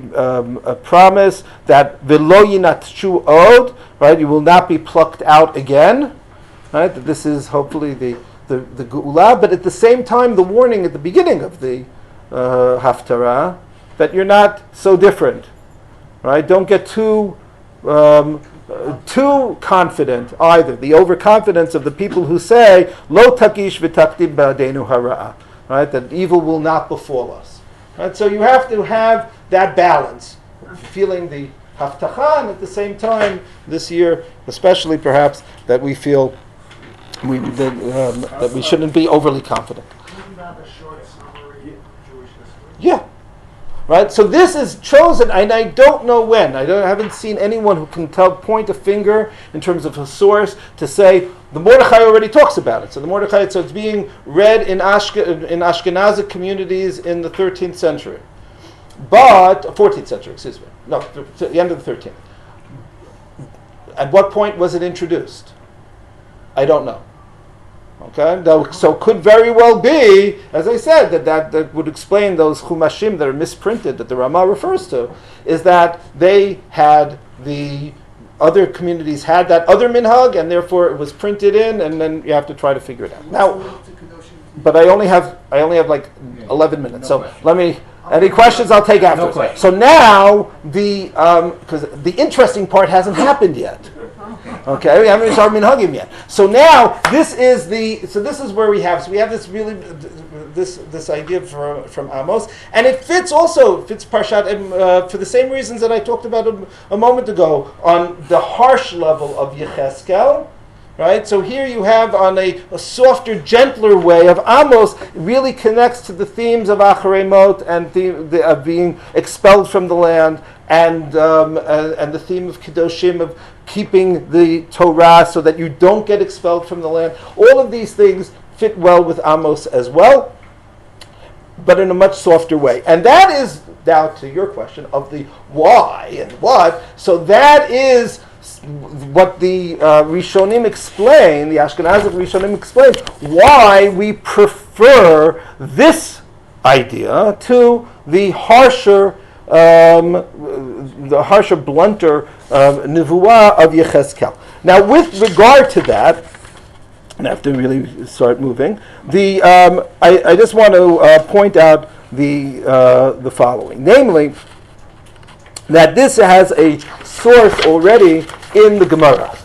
promise that v'lo yinatshu od, right? You will not be plucked out again, right? That this is hopefully the geula, but at the same time, the warning at the beginning of the haftarah that you're not so different, right? Don't get too confident either. The overconfidence of the people who say lo takish v'taktib ba'adenu hara'a, right? That evil will not befall us. Right? So you have to have that balance, feeling the haftacha, and at the same time, this year, especially perhaps, that we feel that we shouldn't be overly confident. Isn't that a short summary of Jewish history? Yeah. Right? So this is chosen, and I don't know when. I haven't seen anyone who can point a finger in terms of a source to say the Mordechai already talks about it. So the Mordechai, so it's being read in Ashkenazic communities in the 13th century, but 14th century. Excuse me. No, the end of the 13th. At what point was it introduced? I don't know. Okay, so could very well be, as I said, that would explain those chumashim that are misprinted that the Ramah refers to, is that the other communities had that other minhag, and therefore it was printed in, and then you have to try to figure it out. Now, but I only have like 11 minutes, so let me. Any questions I'll take after. No so now because the interesting part hasn't happened yet. Okay, we haven't started minhagim yet. So now this is where we have this really this idea from Amos, and it fits Parshat for the same reasons that I talked about a moment ago on the harsh level of Yecheskel. Right, so here you have on a softer, gentler way of Amos, it really connects to the themes of Acharei Mot and of being expelled from the land, and the theme of Kedoshim, of keeping the Torah so that you don't get expelled from the land. All of these things fit well with Amos as well. but in a much softer way. And that is, now to your question of the why and what, so that is what the Rishonim explain, the Ashkenazic Rishonim explain, why we prefer this idea to the harsher, blunter nevuah of Yechezkel. Now, with regard to that, and I have to really start moving, I just want to point out the following, namely that this has a source already in the Gemara.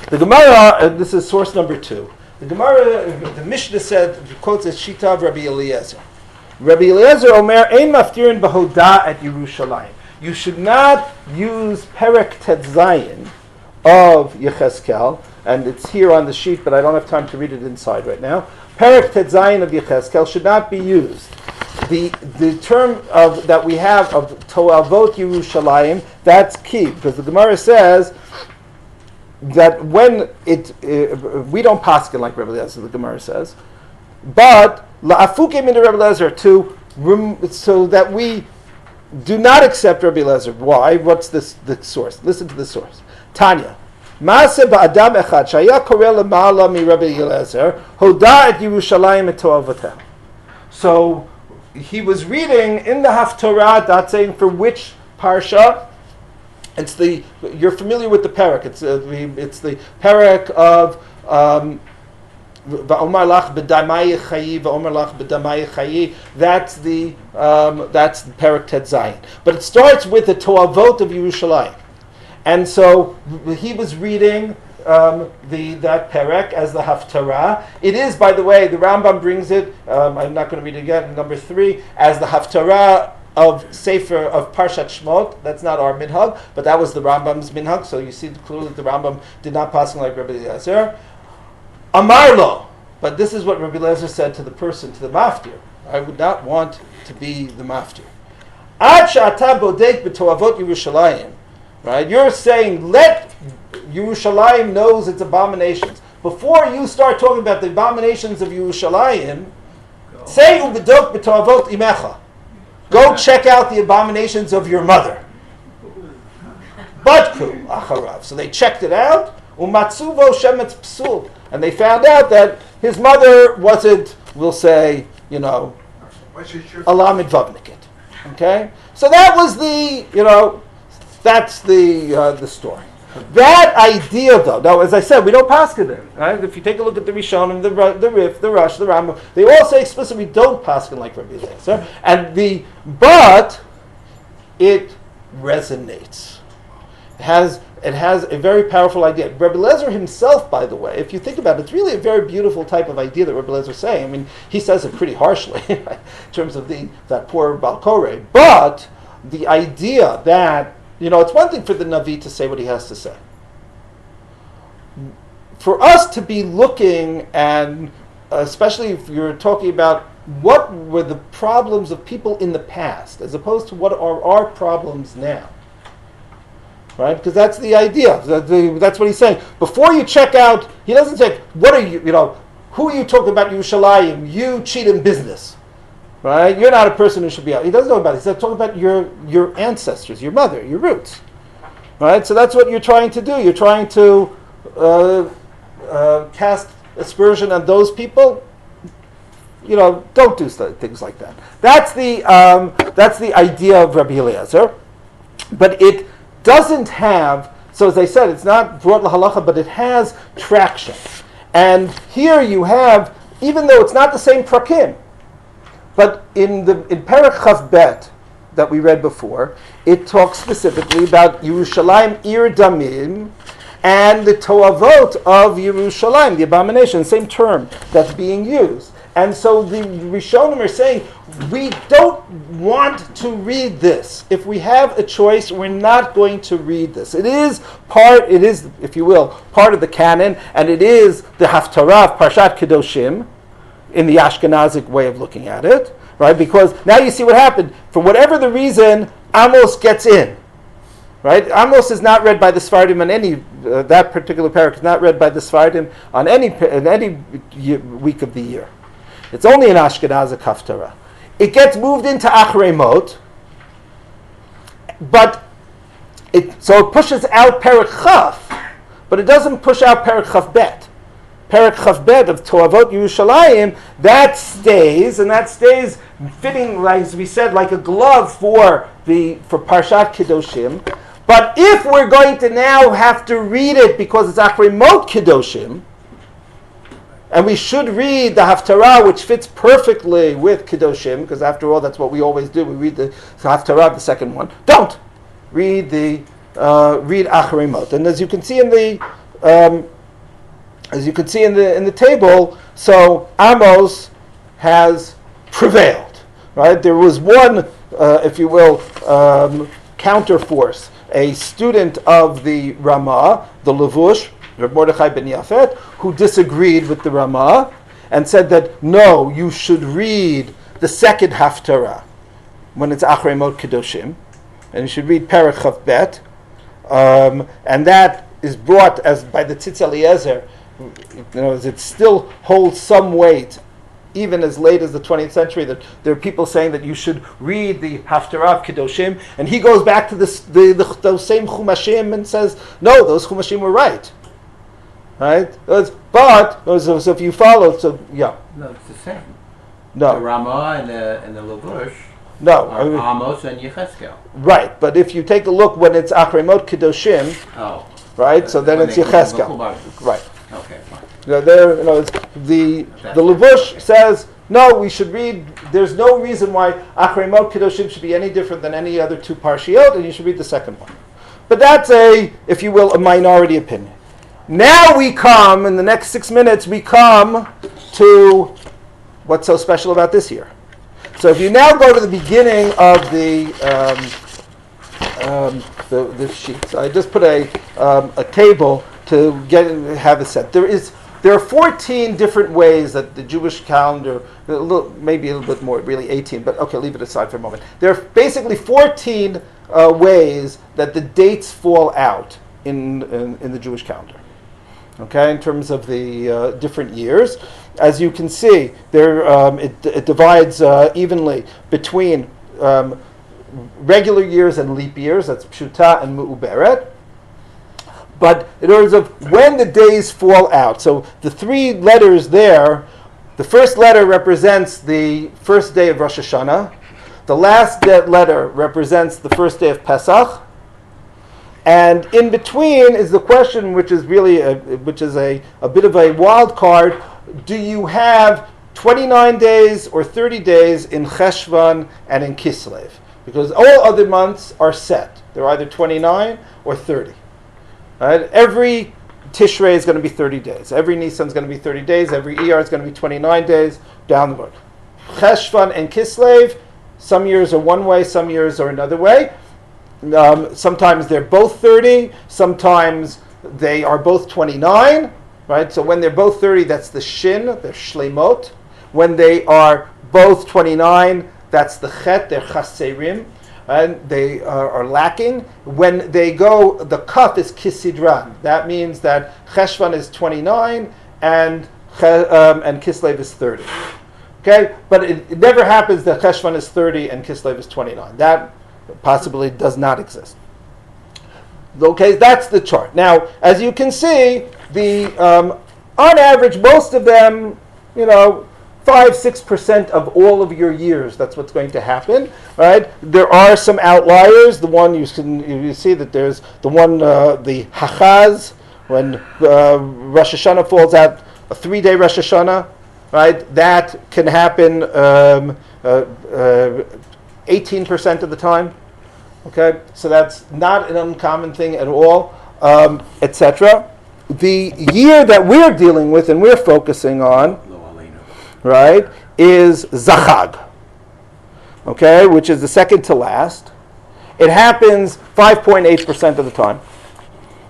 The Gemara, this is source number 2. The Gemara, the Mishnah said, quotes as Shita of Rabbi Eliezer. Rabbi Eliezer Omer, Ein maftirin b'hoda at Yerushalayim. You should not use Perek Tet Zayin of Yechezkel, and it's here on the sheet, but I don't have time to read it inside right now. Perek Tet Zayin of Yechezkel should not be used. The term that we have of Toavot Yerushalayim, that's key, because the Gemara says that when we don't paskin like Rabbi Eliezer, the Gemara says, but la'afuke min Rabbi Eliezer, so that we do not accept Rabbi Eliezer. Why? What's the source? Listen to the source. Tanya. Maase ba'adam echad shaya koreh lema'ala mi Rabbi Eliezer hoda et Yerushalayim et toavatem. So he was reading in the Haftarot, that's saying for which parsha. You're familiar with the parak. It's the parak of Va'omar lach b'damai chayi, va'omar lach b'damai chayi. That's the parak Tet Zayin. But it starts with the Toavot of Yerushalayim, and so he was reading that parak as the Haftarah. It is, by the way, the Rambam brings it. I'm not going to read it again. Number 3 as the Haftarah of Sefer of Parshat Shmot. That's not our minhag, but that was the Rambam's minhag. So you see clearly that the Rambam did not pass like Rabbi Eliezer. Amar lo, but this is what Rabbi Eliezer said to the person, to the maftir. I would not want to be the maftir. Ad she'ata bodek b'toavot Yerushalayim. Right? You're saying let Yerushalayim knows its abominations. Before you start talking about the abominations of Yerushalayim, say ubedok b'toavot imecha. Go check out the abominations of your mother. Badku acharav. So they checked it out. Umatsuvo shemetz psul. And they found out that his mother wasn't, we'll say, Alamid Vavnikit. Okay? So that was that's the story. That idea, though, now as I said, we don't paskin it. Right? If you take a look at the Rishonim, the Rif, the Rush, the Rambam, they all say explicitly we don't paskin like Rabbi Eliezer. But it resonates. It has a very powerful idea. Rabbi Eliezer himself, by the way, if you think about it, it's really a very beautiful type of idea that Rabbi Eliezer is saying. I mean, he says it pretty harshly in terms of that poor Balkore. But the idea that, it's one thing for the Navi to say what he has to say. For us to be looking, and especially if you're talking about what were the problems of people in the past, as opposed to what are our problems now. Right? Because that's the idea. That's what he's saying. Before you check out, he doesn't say, what are you, who are you talking about Yerushalayim? You cheat in business. Right? You're not a person who should be out. He doesn't know about it. He's talking about your ancestors, your mother, your roots. Right? So that's what you're trying to do. You're trying to cast aspersion on those people. Don't do things like that. That's the idea of Rabbi Eliezer. But it doesn't have, so as I said, it's not brought lahalacha, but it has traction. And here you have, even though it's not the same prakim, but in Perek Chav Bet that we read before, it talks specifically about Yerushalayim Ir Damim and the Toavot of Yerushalayim, the abomination, same term that's being used. And so the Rishonim are saying, we don't want to read this. If we have a choice, we're not going to read this. It is, if you will, part of the canon, and it is the Haftarah of Parshat Kedoshim, in the Ashkenazic way of looking at it, right? Because now you see what happened. For whatever the reason, Amos gets in. Right? Amos is not read by the Sephardim on any, that particular parak is not read by the Sephardim on any week of the year. It's only an Ashkenazic Haftarah. it gets moved into Achrei Mot, but it pushes out Perek Chaf, but it doesn't push out Perek Chaf Bet. Perek Chaf Bet of Toavot Yerushalayim, that stays fitting, like, as we said, like a glove for Parshat Kedoshim. But if we're going to now have to read it because it's Achrei Mot Kedoshim, and we should read the Haftarah, which fits perfectly with Kedoshim, because after all, that's what we always do. We read the Haftarah, the second one. Don't read read Achrei Mot. And as you can see in the table, so Amos has prevailed. Right? There was one, if you will, counterforce, a student of the Ramah, the Levush, Reb Mordechai ben Yafet, who disagreed with the Ramah and said that no, you should read the second Haftarah when it's Achrei Mot Kedoshim, and you should read Perek Chaf Bet, and that is brought as by the Tzitz Eliezer. It still holds some weight, even as late as the 20th century, that there are people saying that you should read the Haftarah of Kedoshim, and he goes back to those same Chumashim and says, no, those Chumashim were right. Right? So if you follow, yeah. No, it's the same. No. The Ramah and the Levush No. are Amos and Yechezkel. Right, but if you take a look when it's Achrei Mot Kedoshim, right, so then it's Yechezkel. Right. Okay, fine. The Levush says, no, we should read, there's no reason why Achrei Mot Kedoshim should be any different than any other two Parshiot, and you should read the second one. But that's if you will, a minority opinion. Now we come, in the next 6 minutes, we come to what's so special about this year. So if you now go to the beginning of the sheet, so I just put a table to have a set. There are 14 different ways that the Jewish calendar, maybe a little bit more, really 18, but okay, leave it aside for a moment. There are basically 14 ways that the dates fall out in the Jewish calendar. Okay, in terms of the different years. As you can see, it divides evenly between regular years and leap years, that's Pshuta and Mu'uberet. But in terms of when the days fall out, so the three letters there, the first letter represents the first day of Rosh Hashanah, the last letter represents the first day of Pesach, and in between is the question, which is really a bit of a wild card. Do you have 29 days or 30 days in Cheshvan and in Kislev? Because all other months are set. They're either 29 or 30. Right? Every Tishrei is going to be 30 days. Every Nisan is going to be 30 days. Every Iyar is going to be 29 days, down the road. Cheshvan and Kislev, some years are one way, some years are another way. Sometimes they're both 30, sometimes they are both 29, right? So when they're both 30, that's the Shin, they're Shlemot. When they are both 29, that's the Chet, they're Chaserim, and they are lacking. When they go, the Kaf is Kisidran. That means that Cheshvan is 29 and Kislev is 30. Okay? But it never happens that Cheshvan is 30 and Kislev is 29. That possibly does not exist. Okay, that's the chart. Now, as you can see, on average, most of them, 5-6% of all of your years. That's what's going to happen, right? There are some outliers. The one you see that there's the one, the Hachaz, when Rosh Hashanah falls out, a 3-day Rosh Hashanah, right? That can happen 18% of the time. Okay, so that's not an uncommon thing at all, etc. The year that we're dealing with and we're focusing on, right, is Zachag, okay, which is the second to last. It happens 5.8% of the time,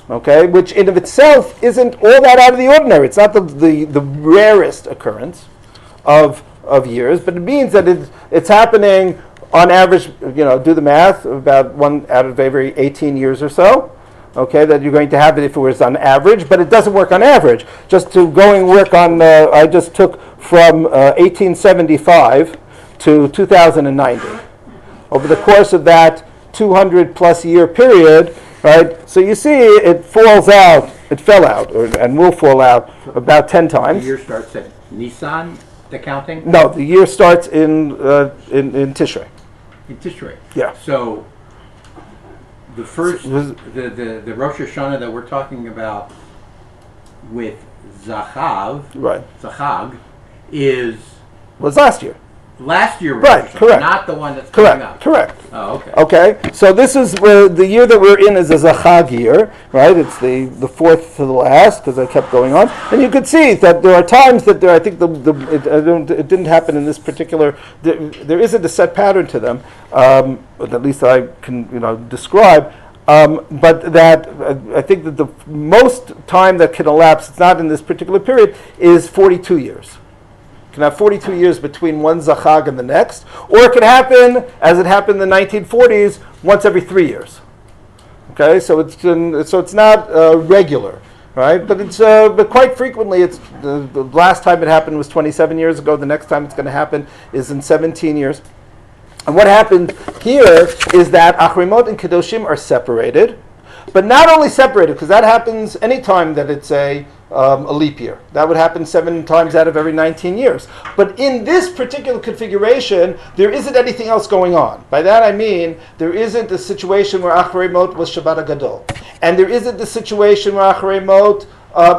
okay, which in of itself isn't all that out of the ordinary. It's not the rarest occurrence of years, but it means that it's happening on average, do the math, about 1 out of every 18 years or so. Okay, that you're going to have it if it was on average, but it doesn't work on average. Just to work on, I just took from 1875 to 2090. Over the course of that 200 plus year period, right? So you see it fell out, and will fall out about 10 The times. year starts at Nissan, the counting? No, the year starts in Tishrei. In Tishrei. Yeah. So the first, the Rosh Hashanah that we're talking about with Zachav, Right. Zachag, is Was last year. last year Rosh Right, Hashanah, correct. not the one that's coming up. Correct. Oh, okay. Okay, so this is where the year that we're in is a Zachag year, right? It's the fourth to the last because I kept going on, and you could see that there are times that I think it didn't happen in this particular. There isn't a set pattern to them, but at least I can describe. But that I think that the most time that can elapse, it's not in this particular period, is 42 years. You can have 42 years between one Zachag and the next, or it can happen, as it happened in the 1940s, once every 3 years. Okay, so it's not regular, right? But but quite frequently, it's the last time it happened was 27 years ago. The next time it's going to happen is in 17 years. And what happened here is that Achrimot and Kedoshim are separated, but not only separated, because that happens any time that it's a leap year. That would happen 7 times out of every 19 years. But in this particular configuration, there isn't anything else going on. By that I mean, there isn't a situation where Acharei Mot was Shabbat Gadol. And there isn't the situation where Acharei Mot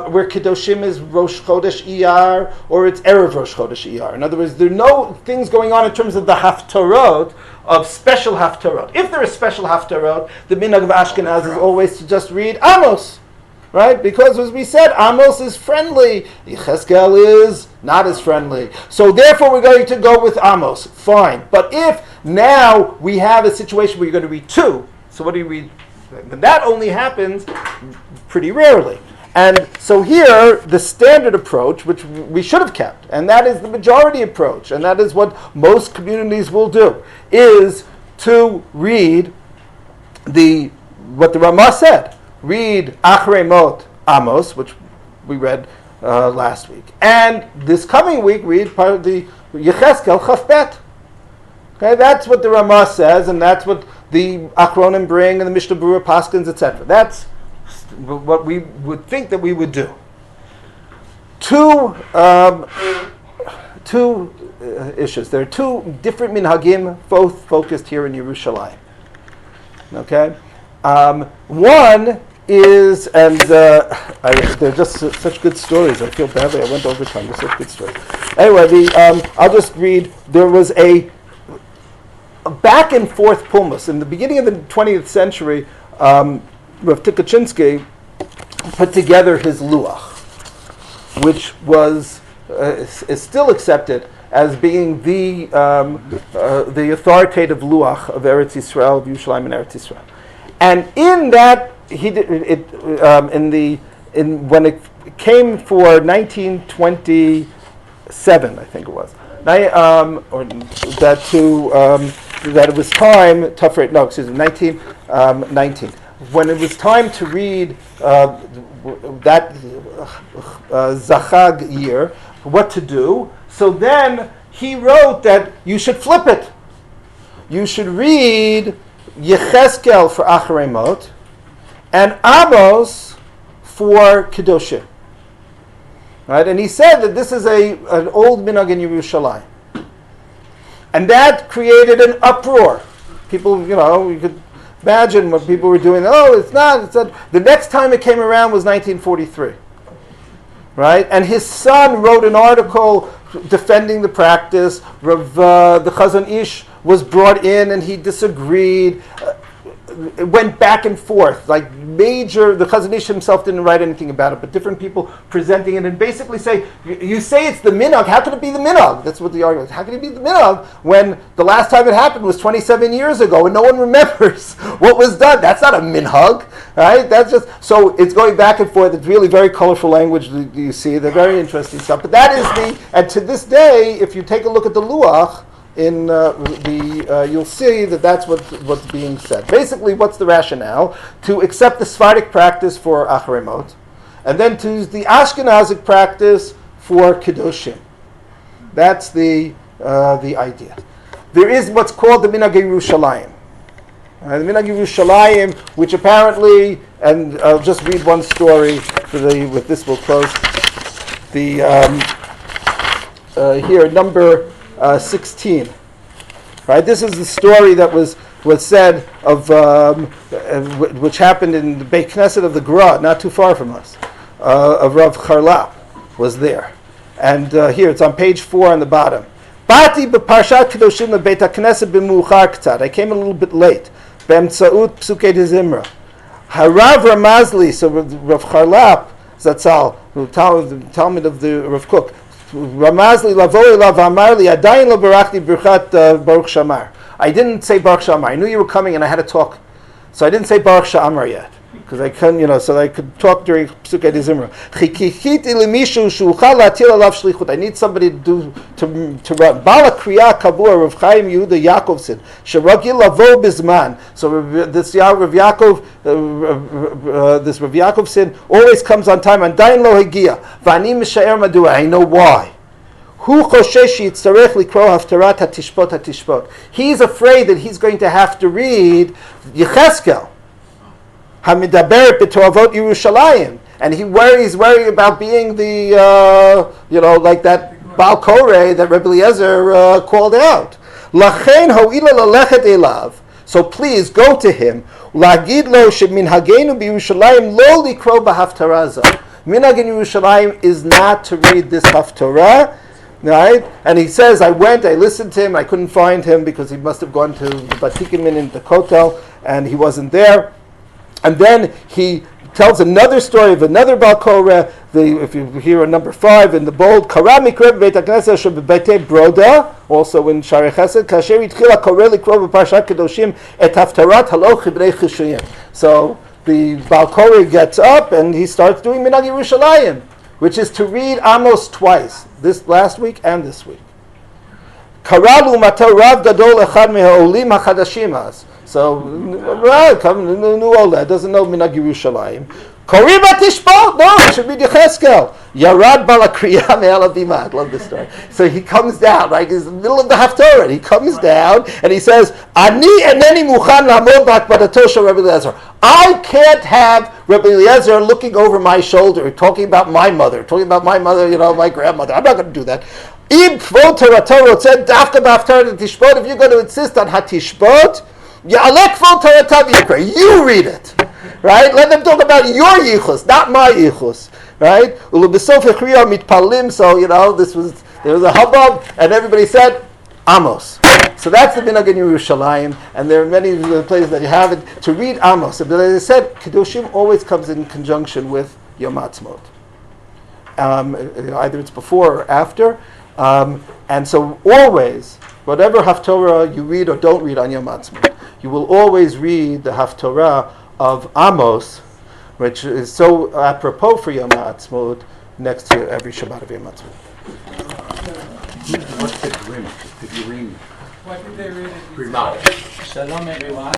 where Kedoshim is Rosh Chodesh Iyar, or it's Erev Rosh Chodesh Iyar. In other words, there are no things going on in terms of the Haftarot, of special Haftarot. If there is special Haftarot, the minhag of Ashkenaz is always to just read Amos, right? Because as we said, Amos is friendly, Yechezkel is not as friendly. So therefore we're going to go with Amos. Fine. But if now we have a situation where you're going to read 2, so what do you read? But that only happens pretty rarely. And so here, the standard approach, which we should have kept, and that is the majority approach, and that is what most communities will do, is to read what the Ramah said. Read Acharei Mot Amos, which we read last week. And this coming week, read part of the Yechezkel Chaf Bet. Okay, that's what the Ramah says, and that's what the Achronim bring, and the Mishnah Berurah Paskins, etc. That's what we would think that we would do. Two issues. There are 2 different minhagim, both focused here in Yerushalayim. Okay, one is, and they're just such good stories. I feel badly. I went over time. They're such good stories. Anyway, I'll just read. There was a back and forth pulmus in the beginning of the 20th century. Rav Tukachinsky put together his luach, which is still accepted as being the authoritative luach of Eretz Yisrael, of Yerushalayim and Eretz Yisrael. And in that, he did it when it came for 1927, I think it was, that it was time. 1919. When it was time to read that Zachag year, what to do, so then he wrote that you should flip it. You should read Yechezkel for Acharei Mot and Amos for Kedoshim. Right? And he said that this is an old minhag in Yerushalayim. And that created an uproar. People, you could imagine what people were doing. Oh, it's not. The next time it came around was 1943. Right? And his son wrote an article defending the practice. The Chazon Ish was brought in and he disagreed. It went back and forth. The Chazon Ish himself didn't write anything about it, but different people presenting it and basically say, you say it's the minhag, how can it be the minhag? That's what the argument is. How can it be the minhag when the last time it happened was 27 years ago and no one remembers what was done? That's not a minhag, right? That's just, so it's going back and forth. It's really very colorful language that you see. They're very interesting stuff. But that is and to this day, if you take a look at the Luach, you'll see that that's what's being said. Basically, what's the rationale? To accept the Sephardic practice for Acharei Mot, and then to use the Ashkenazic practice for Kedoshim. That's the idea. there is what's called the Minhag Yerushalayim. The Minhag Yerushalayim, which apparently, and I'll just read one story. With this we'll close. Here, number 16. Right, this is the story that was said of which happened in the Beit Knesset of the Gra, not too far from us. Of Rav Charlap was there, and here it's on page 4 on the bottom. Bati b'parshat kedoshim lebeit haknesset b'muchar k'tzad. I came a little bit late. Be'emtzaut psukei de zimra. Harav Ramazli, so Rav Charlap Zatzal, the Talmud of the Rav Kook. Ramazli lavoi lav amarli adayin lo barachti birchat Baruch Shamar. I didn't say Baruch Shamar. I knew you were coming and I had to talk, so I didn't say Baruch Shamar yet because I couldn't, so I could talk during Psukei de Zimra. Chikichiti lemishu shuchal latil alav shlichut. I need somebody to run. Bala kriya kabur Rav Chaim Yehuda Yakovson sheragil lavo bizman. So this Rav Yakovson always comes on time. And dain lo hagia. V'ani mishaer madua. I know why. He's afraid that he's going to have to read Yecheskel, Hamidaber B'Toavot Yerushalayim, and he's worried about being the like that Baal Koreh that Rabbi Eliezer called out. Lachen ho'ila lalechet elav. So please go to him. Lagid lo sheminhagenu b'Yerushalayim lo likro b'Haftarah. Minhag in Yerushalayim is not to read this Haftarah. Right? And he says, I listened to him, I couldn't find him because he must have gone to the Batikimin in the Kotel and he wasn't there. And then he tells another story of another Baal Koreh, if you hear on number 5 in the bold, Kara mikreb beit HaKnesset shebebetei Broda, also in Shari Chesed, kasher itchila koreh likro b'parshat kedoshim et haftarat haloch b'nei chishuyim. So the Baal Koreh gets up and he starts doing Minhag Yerushalayim, which is to read Amos twice, this last week and this week. Karalu mata rav gadol echad me'olim hachadashim. So, come new Ola doesn't know Minhag Yerushalayim. Kori batishbot? No, it should be Yecheskel. Yarad balakriya me'alabima. I love this story. So he comes down, like he's in the middle of the Haftarot. He comes down and he says, Ani eneni muchan lamod ba'akbadato shel Rabbi Eliezer. I can't have Rabbi Eliezer looking over my shoulder, talking about my mother, my grandmother. I'm not going to do that. If you're going to insist on hatishbot, you read it. Right? Let them talk about your yichus, not my yichus. Right? So, there was a hubbub, and everybody said, Amos. So that's the Minhag in Yerushalayim, and there are many places that you have it, to read Amos. But as I said, Kedoshim always comes in conjunction with Yom Haatzmaut. Either it's before or after. And so always, whatever Haftorah you read or don't read on Yom Haatzmaut, you will always read the Haftorah of Amos, which is so apropos for Yom Haatzmaut, next to every Shabbat of Yom Haatzmaut. What's the Grim? Did you read? What did they read? Shalom, everyone.